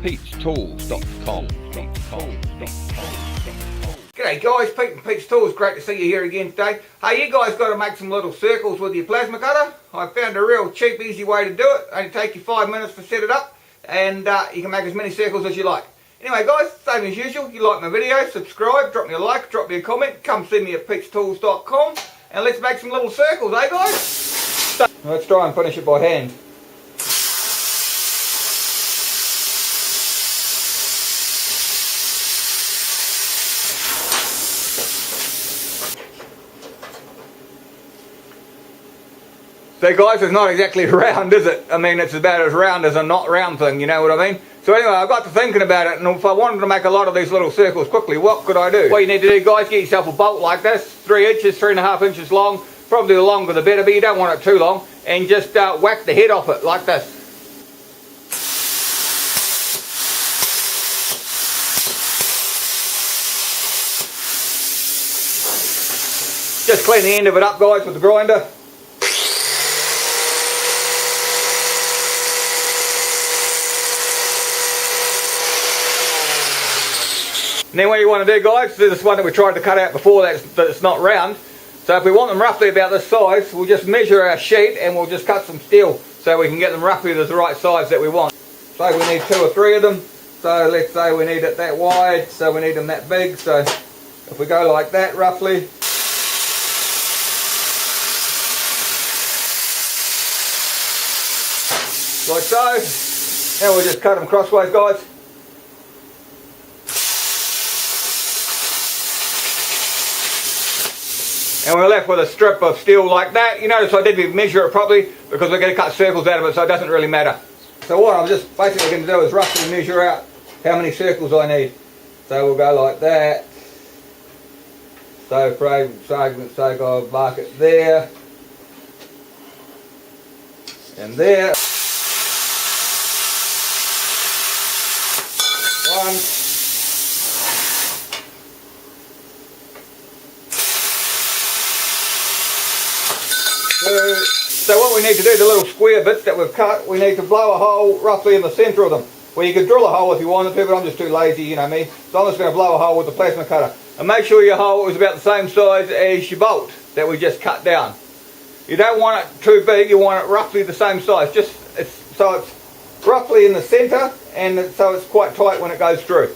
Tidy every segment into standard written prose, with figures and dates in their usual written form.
Pete'sTools.com. G'day guys, Pete from Pete's Tools. Great to see you here again today. Hey, you guys got to make some little circles with your plasma cutter. I found a real cheap, easy way to do it. Only take you 5 minutes to set it up, and you can make as many circles as you like. Anyway guys, same as usual, if you like my video, subscribe, drop me a like, drop me a comment, come see me at Pete'sTools.com, and let's make some little circles, eh guys? So, let's try and finish it by hand. So guys, it's not exactly round, is it? I mean, it's about as round as a not round thing, you know what I mean? So anyway, I got to thinking about it, and if I wanted to make a lot of these little circles quickly, what could I do? What you need to do, guys, get yourself a bolt like this, 3 inches, 3.5 inches long, probably the longer the better, but you don't want it too long, and just whack the head off it like this. Just clean the end of it up, guys, with the grinder. And then what you want to do, guys, this is one that we tried to cut out before that's not round. So if we want them roughly about this size, we'll just measure our sheet and we'll just cut some steel so we can get them roughly the right size that we want. So we need 2 or 3 of them. So let's say we need it that wide, so we need them that big. So if we go like that roughly. Like so. Now we'll just cut them crossways, guys. And we're left with a strip of steel like that. You notice I did measure it properly because we're going to cut circles out of it, so it doesn't really matter. So what I'm just basically going to do is roughly measure out how many circles I need. So we'll go like that. So for argument's sake, I'll mark it there. And there. 1. So what we need to do, the little square bits that we've cut, we need to blow a hole roughly in the centre of them. Well, you could drill a hole if you wanted to, but I'm just too lazy, you know me. So I'm just going to blow a hole with the plasma cutter. And make sure your hole is about the same size as your bolt that we just cut down. You don't want it too big, you want it roughly the same size. So it's roughly in the centre, and so it's quite tight when it goes through.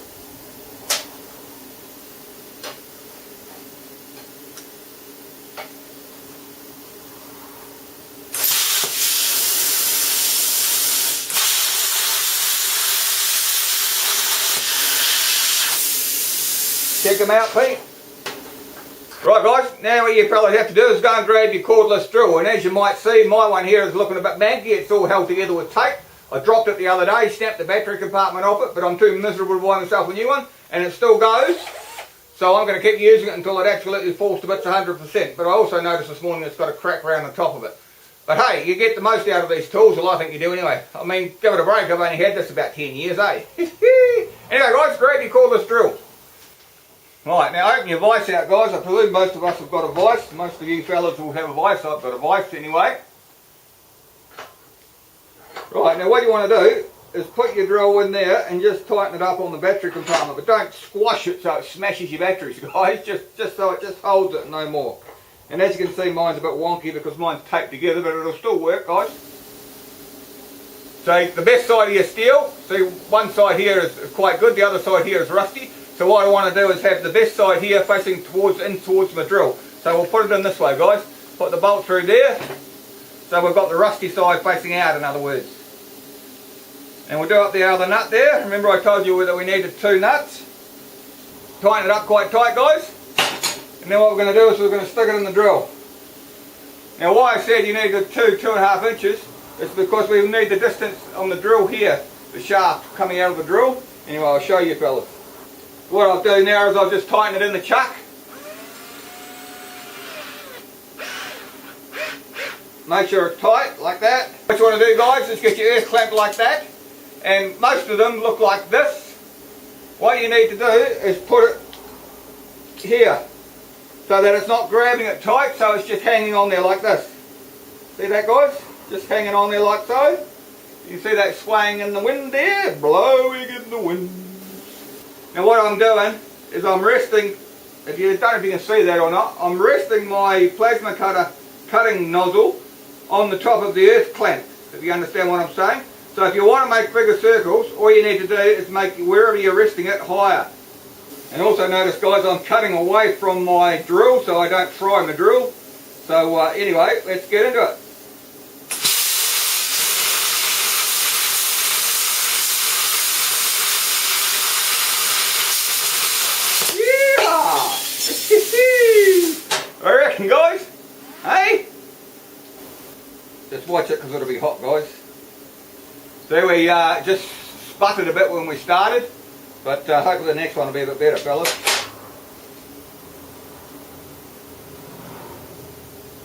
Check them out, Pete. Right guys, now what you probably have to do is go and grab your cordless drill, and as you might see, my one here is looking a bit manky. It's all held together with tape. I dropped it the other day, snapped the battery compartment off it, but I'm too miserable to buy myself a new one, and it still goes. So I'm going to keep using it until it absolutely falls to bits 100%. But I also noticed this morning it's got a crack around the top of it. But hey, you get the most out of these tools, well I think you do anyway. I mean, give it a break, I've only had this about 10 years, eh? Anyway guys, grab your cordless drill. Right, now open your vise out, guys. I believe most of us have got a vise. Most of you fellas will have a vise. I've got a vise anyway. Right, now what you want to do is put your drill in there and just tighten it up on the battery compartment. But don't squash it so it smashes your batteries, guys. Just so it just holds it, no more. And as you can see, mine's a bit wonky because mine's taped together, but it'll still work, guys. So the best side of your steel, see one side here is quite good, the other side here is rusty. So what I want to do is have the best side here facing towards my drill. So we'll put it in this way, guys. Put the bolt through there. So we've got the rusty side facing out, in other words. And we'll do up the other nut there. Remember I told you that we needed 2 nuts. Tighten it up quite tight, guys. And then what we're going to do is we're going to stick it in the drill. Now why I said you needed 2.5 inches is because we need the distance on the drill here, the shaft coming out of the drill. Anyway, I'll show you fellas. What I'll do now is I'll just tighten it in the chuck. Make sure it's tight, like that. What you want to do, guys, is get your earth clamp like that. And most of them look like this. What you need to do is put it here, so that it's not grabbing it tight, so it's just hanging on there like this. See that, guys? Just hanging on there like so. You see that swaying in the wind there? Blowing in the wind. Now what I'm doing is I'm resting, if you don't know if you can see that or not, I'm resting my plasma cutter cutting nozzle on the top of the earth clamp, if you understand what I'm saying. So if you want to make bigger circles, all you need to do is make wherever you're resting it higher. And also notice guys, I'm cutting away from my drill so I don't fry my drill. So anyway, let's get into it. I reckon guys, hey? Just watch it because it'll be hot guys. See, we just sputtered a bit when we started, but hopefully the next one will be a bit better fellas.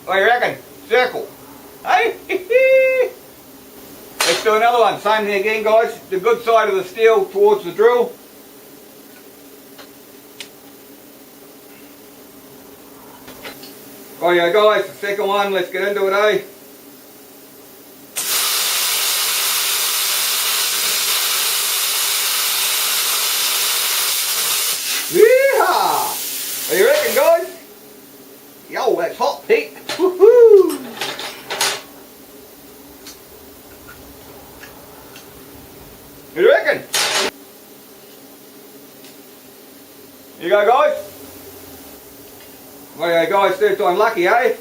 What do you reckon? Circle. Hey? Let's do another one. Same thing again guys, the good side of the steel towards the drill. Rightio guys, the second one, let's get into it, eh? Yeehaw! What do you reckon guys? Yo, that's hot, Pete. Woohoo! What do you reckon? Here you go guys. Well, guys, third time lucky, eh?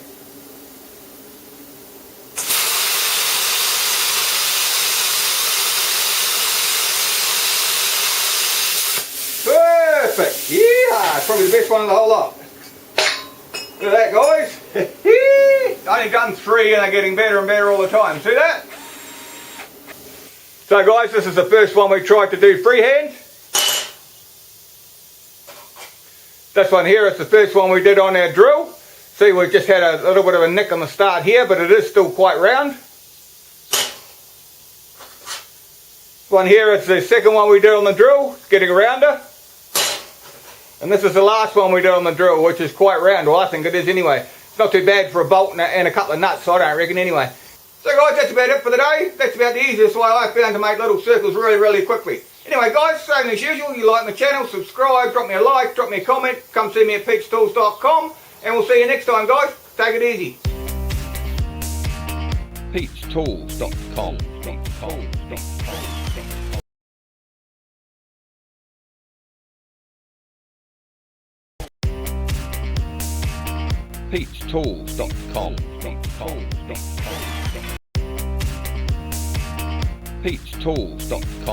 Perfect! Yeah, it's probably the best one of the whole lot. Look at that, guys. Only done 3 and they're getting better and better all the time. See that? So, guys, this is the first one we tried to do freehand. This one here is the first one we did on our drill. See, we've just had a little bit of a nick on the start here, but it is still quite round. This one here is the second one we did on the drill, getting rounder. And this is the last one we did on the drill, which is quite round. Well, I think it is anyway. It's not too bad for a bolt and a couple of nuts, I don't reckon anyway. So guys, that's about it for the day. That's about the easiest way I found to make little circles really, really quickly. Anyway guys, same as usual, you like my channel, subscribe, drop me a like, drop me a comment, come see me at Pete'sTools.com, and we'll see you next time guys. Take it easy. Pete'sTools.com. Pete'sTools.com. Pete'sTools.com.